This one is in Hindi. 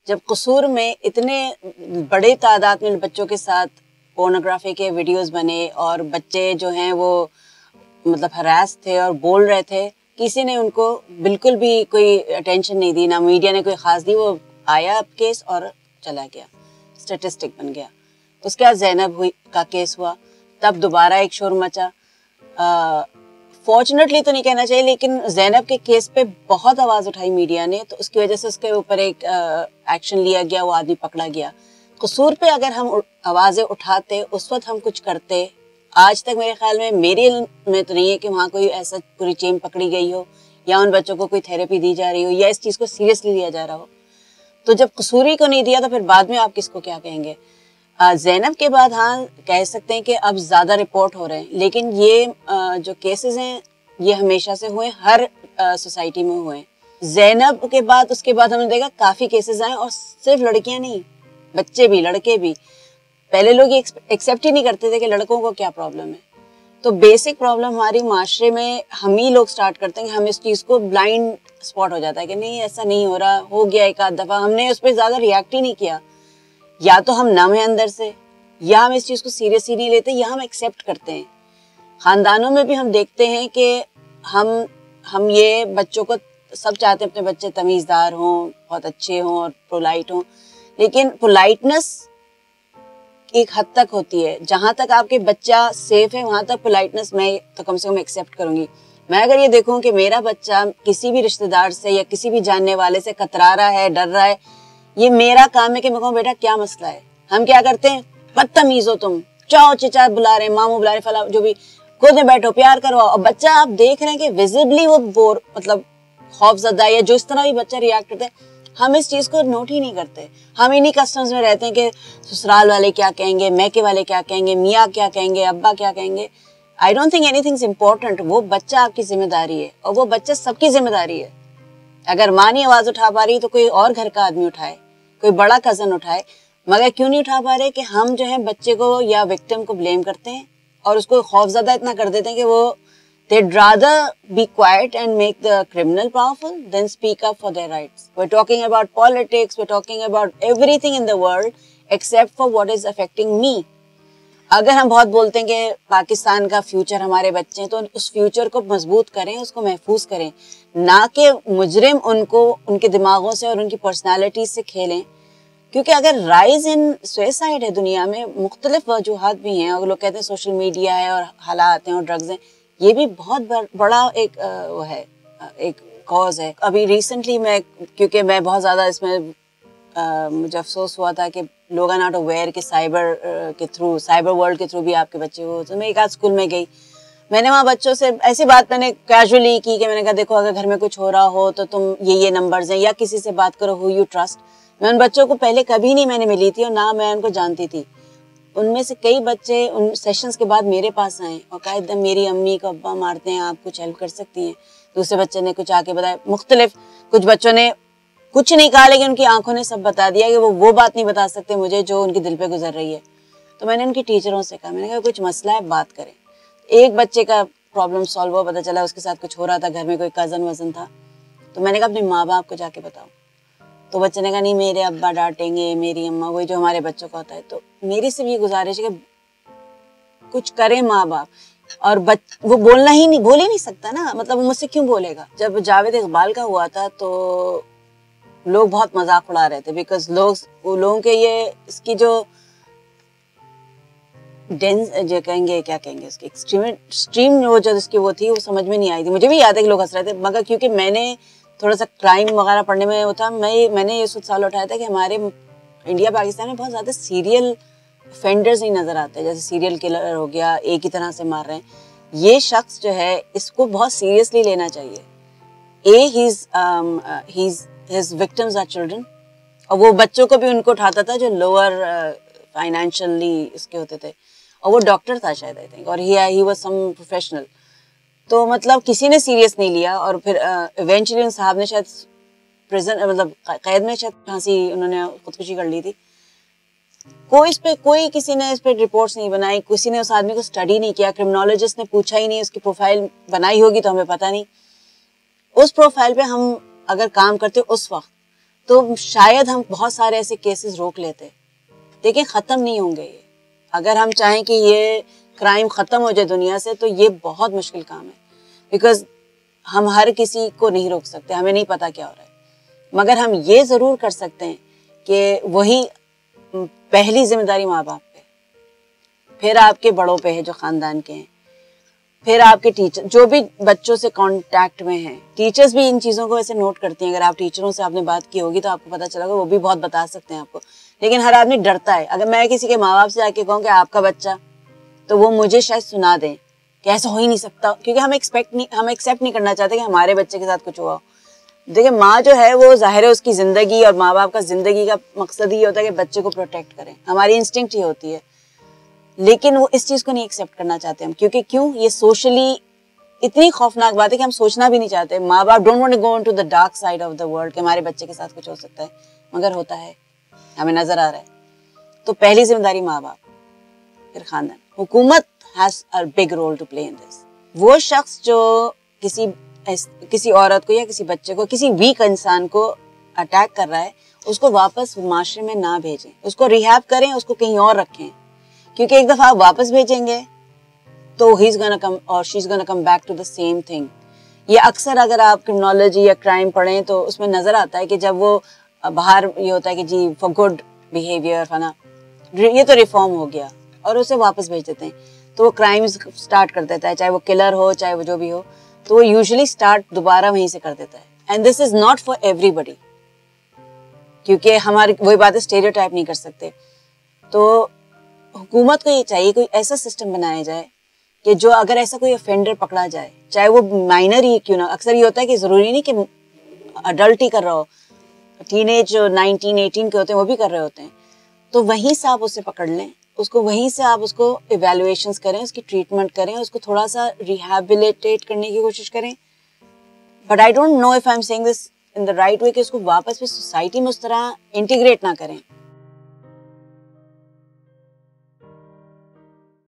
जब कसूर में इतने बड़े तादाद में बच्चों के साथ पोर्नोग्राफी के वीडियोस बने और बच्चे जो हैं वो मतलब हरास थे और बोल रहे थे, किसी ने उनको बिल्कुल भी कोई अटेंशन नहीं दी, ना मीडिया ने कोई खास दी। वो आया केस और चला गया, स्टेटिस्टिक बन गया। उसके बाद ज़ैनब का केस हुआ, तब दोबारा एक शोर मचा। फॉर्चुनेटली तो नहीं कहना चाहिए, लेकिन ज़ैनब के केस पे बहुत आवाज़ उठाई मीडिया ने, तो उसकी वजह से उसके ऊपर एक एक्शन लिया गया, वो आदमी पकड़ा गया। कसूर पे अगर हम आवाज़ें उठाते, उस वक्त हम कुछ करते, आज तक मेरे ख्याल में, मेरे इल्म में तो नहीं है कि वहाँ कोई ऐसा पूरी चेन पकड़ी गई हो या उन बच्चों को कोई थेरेपी दी जा रही हो या इस चीज़ को सीरियसली लिया जा रहा हो। तो जब कसूरी को नहीं दिया तो फिर बाद में आप किसको क्या कहेंगे। ज़ैनब के बाद हाँ कह सकते हैं कि अब ज़्यादा रिपोर्ट हो रहे हैं, लेकिन ये जो केसेस हैं ये हमेशा से हुए, हर सोसाइटी में हुए। ज़ैनब के बाद उसके बाद हमने देखा काफ़ी केसेस आए, और सिर्फ लड़कियां नहीं, बच्चे भी, लड़के भी। पहले लोग ये एक्सेप्ट ही नहीं करते थे कि लड़कों को क्या प्रॉब्लम है। तो बेसिक प्रॉब्लम हमारी माशरे में हम ही लोग स्टार्ट करते हैं कि हम इस चीज़ को ब्लाइंड स्पॉट हो जाता है कि नहीं ऐसा नहीं हो रहा, हो गया एक आध दफ़ा, हमने उस पर ज़्यादा रिएक्ट ही नहीं किया। या तो हम नम हैं अंदर से, या हम इस चीज़ को सीरियस ही नहीं लेते, या हम एक्सेप्ट करते हैं। ख़ानदानों में भी हम देखते हैं कि हम ये बच्चों को, सब चाहते हैं अपने बच्चे तमीज़दार हों, बहुत अच्छे हों और पोलाइट हों, लेकिन पोलाइटनेस एक हद तक होती है। जहाँ तक आपके बच्चा सेफ है वहाँ तक पोलाइटनेस मैं तो कम से कम एक्सेप्ट करूँगी। मैं अगर ये देखूँ कि मेरा बच्चा किसी भी रिश्तेदार से या किसी भी जानने वाले से कतरा रहा है, डर रहा है, ये मेरा काम है कि मैं कहूँ बेटा क्या मसला है। हम क्या करते हैं, बदतमीज हो तुम, चाओ चिचा बुला रहे, मामू बुला रहे, फला जो भी, खुद में बैठो, प्यार करवाओ। और बच्चा आप देख रहे हैं कि विजिबली वो बोर, मतलब खौफजदा, या जो इस तरह भी बच्चा रिएक्ट करता है, हम इस चीज़ को नोट ही नहीं करते। हम इन्हीं कस्टम्स में रहते हैं कि ससुराल वाले क्या कहेंगे, मैके वाले क्या कहेंगे, मियाँ क्या कहेंगे, अब्बा क्या कहेंगे। I don't think anything important. वो बच्चा आपकी जिम्मेदारी है, और वो बच्चा सबकी जिम्मेदारी है। अगर माँ नहीं आवाज़ उठा पा रही तो कोई और घर का आदमी उठाए, कोई बड़ा कज़न उठाए। मगर क्यों नहीं उठा पा रहे कि हम जो है बच्चे को या विक्टिम को ब्लेम करते हैं और उसको खौफज़दा इतना कर देते हैं कि वो they'd rather be quiet and make the criminal powerful than speak up for their rights. We're talking about politics, we're talking about everything in the world except for what is affecting me. अगर हम बहुत बोलते हैं कि पाकिस्तान का फ्यूचर हमारे बच्चे हैं, तो उस फ्यूचर को मजबूत करें, उसको महफूज करें, ना कि मुजरिम उनको उनके दिमागों से और उनकी पर्सनालिटी से खेलें। क्योंकि अगर राइज इन सुसाइड है दुनिया में, मुख्तलिफ वजूहात भी हैं, और लोग कहते हैं सोशल मीडिया है और हालात हैं और ड्रग्स हैं, ये भी बहुत बड़ा एक वो है, एक कॉज है। अभी रिसेंटली मैं, क्योंकि मैं बहुत ज़्यादा इसमें मुझे अफसोस हुआ था कि लोग आर नॉट अवेयर कि साइबर के थ्रू, साइबर वर्ल्ड के थ्रू भी आपके बच्चे हो। तो मैं एक आध स्कूल में गई, मैंने वहाँ बच्चों से ऐसी बात मैंने कैजुअली की कि मैंने कहा देखो अगर घर में कुछ हो रहा हो तो तुम ये नंबर्स हैं, या किसी से बात करो हु यू ट्रस्ट। मैं उन बच्चों को पहले कभी नहीं मैंने मिली थी और ना मैं उनको जानती थी। उनमें से कई बच्चे उन सेशंस के बाद मेरे पास आए और कहा एकदम मेरी अम्मी को अब्बा मारते हैं, आप कुछ हेल्प कर सकती हैं। दूसरे बच्चे ने कुछ आके बताया, मुख्तलिफ, कुछ बच्चों ने कुछ नहीं कहा लेकिन उनकी आंखों ने सब बता दिया कि वो बात नहीं बता सकते मुझे जो उनके दिल पे गुजर रही है। तो मैंने उनकी टीचरों से कहा, मैंने कहा कुछ मसला है बात करें। एक बच्चे का प्रॉब्लम सॉल्व हुआ, पता चला उसके साथ कुछ हो रहा था, घर में कोई कज़न वज़न था। तो मैंने कहा अपने माँ बाप को जाके बताओ। तो बच्चे ने कहा नहीं मेरे अब्बा डांटेंगे, मेरी अम्मा, वही जो हमारे बच्चों का होता है। तो मेरी सिर्फ ये गुजारिश है कि कुछ करें माँ बाप। और वो बोल ही नहीं सकता ना, मतलब वो मुझसे क्यों बोलेगा। जब जावेद इकबाल का हुआ था तो लोग बहुत मजाक उड़ा रहे थे, बिकॉज लोगों के ये इसकी जो डेंस जो कहेंगे, क्या कहेंगे उसकी एक्सट्रीम वो जो इसकी वो थी, वो समझ में नहीं आई थी। मुझे भी याद है कि लोग हंस रहे थे, मगर क्योंकि मैंने थोड़ा सा क्राइम वगैरह पढ़ने में वो था, मैंने ये सवाल उठाया था कि हमारे इंडिया पाकिस्तान में बहुत ज़्यादा सीरियल ऑफेंडर्स नहीं नज़र आते, जैसे सीरियल किलर हो गया, एक ही तरह से मार रहे हैं। ये शख्स जो है इसको बहुत सीरियसली लेना चाहिए। हिज विक्टिम्स आर चिल्ड्रन, और वो बच्चों को भी उनको उठाता था जो लोअर फाइनेंशियली इसके होते थे, और वो डॉक्टर था शायद, आई थिंक, और ही वाज सम प्रोफेशनल। तो मतलब किसी ने सीरियस नहीं लिया, और फिर इवेंचुअली उन साहब ने शायद प्रिजन, मतलब कैद में शायद फांसी, उन्होंने खुदकुशी कर ली थी। किसी ने इस पे रिपोर्ट्स नहीं बनाई, किसी ने उस आदमी को स्टडी नहीं किया, क्रिमिनोलॉजिस्ट ने पूछा ही नहीं, उसकी प्रोफाइल बनाई होगी तो हमें पता नहीं। उस प्रोफाइल पे हम अगर काम करते उस वक्त, तो शायद हम बहुत सारे ऐसे केसेस रोक लेते। लेकिन ख़त्म नहीं होंगे ये। अगर हम चाहें कि ये क्राइम ख़त्म हो जाए दुनिया से तो ये बहुत मुश्किल काम है, बिकॉज हम हर किसी को नहीं रोक सकते, हमें नहीं पता क्या हो रहा है। मगर हम ये ज़रूर कर सकते हैं कि वही पहली जिम्मेदारी माँ बाप पे, फिर आपके बड़ों पे है जो ख़ानदान के हैं, फिर आपके टीचर जो भी बच्चों से कांटेक्ट में हैं। टीचर्स भी इन चीज़ों को वैसे नोट करती हैं। अगर आप टीचरों से आपने बात की होगी तो आपको पता चलेगा, वो भी बहुत बता सकते हैं आपको। लेकिन हर आदमी डरता है। अगर मैं किसी के माँ बाप से जाके कहूँ कि आपका बच्चा, तो वो मुझे शायद सुना दें कि ऐसा हो ही नहीं सकता, क्योंकि हम एक्सेप्ट नहीं करना चाहते कि हमारे बच्चे के साथ कुछ हुआ। देखिए, माँ जो है वो जाहिर है उसकी ज़िंदगी, और माँ बाप का ज़िंदगी का मकसद ही होता है कि बच्चे को प्रोटेक्ट करें। हमारी इंस्टिंक्ट ही होती है। लेकिन वो इस चीज़ को नहीं एक्सेप्ट करना चाहते हम, क्योंकि क्यों, ये सोशली इतनी खौफनाक बात है कि हम सोचना भी नहीं चाहते। माँ बाप don't want to go into the dark side of the world कि हमारे बच्चे के साथ कुछ हो सकता है, मगर होता है, हमें नजर आ रहा है। तो पहली जिम्मेदारी माँ बाप, फिर खानदान। हुकूमत has a big role to play in this. वो शख्स जो किसी औरत को या किसी बच्चे को, किसी वीक इंसान को अटैक कर रहा है, उसको वापस माशरे में ना भेजें, उसको रिहैब करें, उसको कहीं और रखें। क्योंकि एक दफा आप वापस भेजेंगे तो ही इज गोना कम और she is gonna come back to the same thing. ये अक्सर अगर आप क्रिमिनोलॉजी या क्राइम पढ़ें तो उसमें नजर आता है कि जब वो बाहर ये होता है कि जी फॉर गुड बिहेवियर है ना, ये तो रिफॉर्म हो गया, और उसे वापस भेज देते हैं, तो वो क्राइम्स स्टार्ट कर देता है, चाहे वो किलर हो चाहे वो जो भी हो, तो वो यूजुअली स्टार्ट दोबारा वहीं से कर देता है। And this is not for everybody, क्योंकि हमारी वही बात है, स्टेरियोटाइप नहीं कर सकते। तो हुकूमत को ये चाहिए कोई ऐसा सिस्टम बनाया जाए कि जो अगर ऐसा कोई ऑफेंडर पकड़ा जाए, चाहे वो माइनर ही क्यों ना, अक्सर ये होता है कि ज़रूरी नहीं कि अडल्ट ही कर रहा हो, टीनेज जो 19-18 के होते हैं वो भी कर रहे होते हैं, तो वहीं से आप उसे पकड़ लें, उसको वहीं से आप उसको इवेल्युएशंस करें, उसकी ट्रीटमेंट करें, उसको थोड़ा सा रिहैबिलिटेट करने की कोशिश करें। But I don't know if I am saying this in the right way कि उसको वापस भी सोसाइटी में उस तरह इंटीग्रेट ना करें।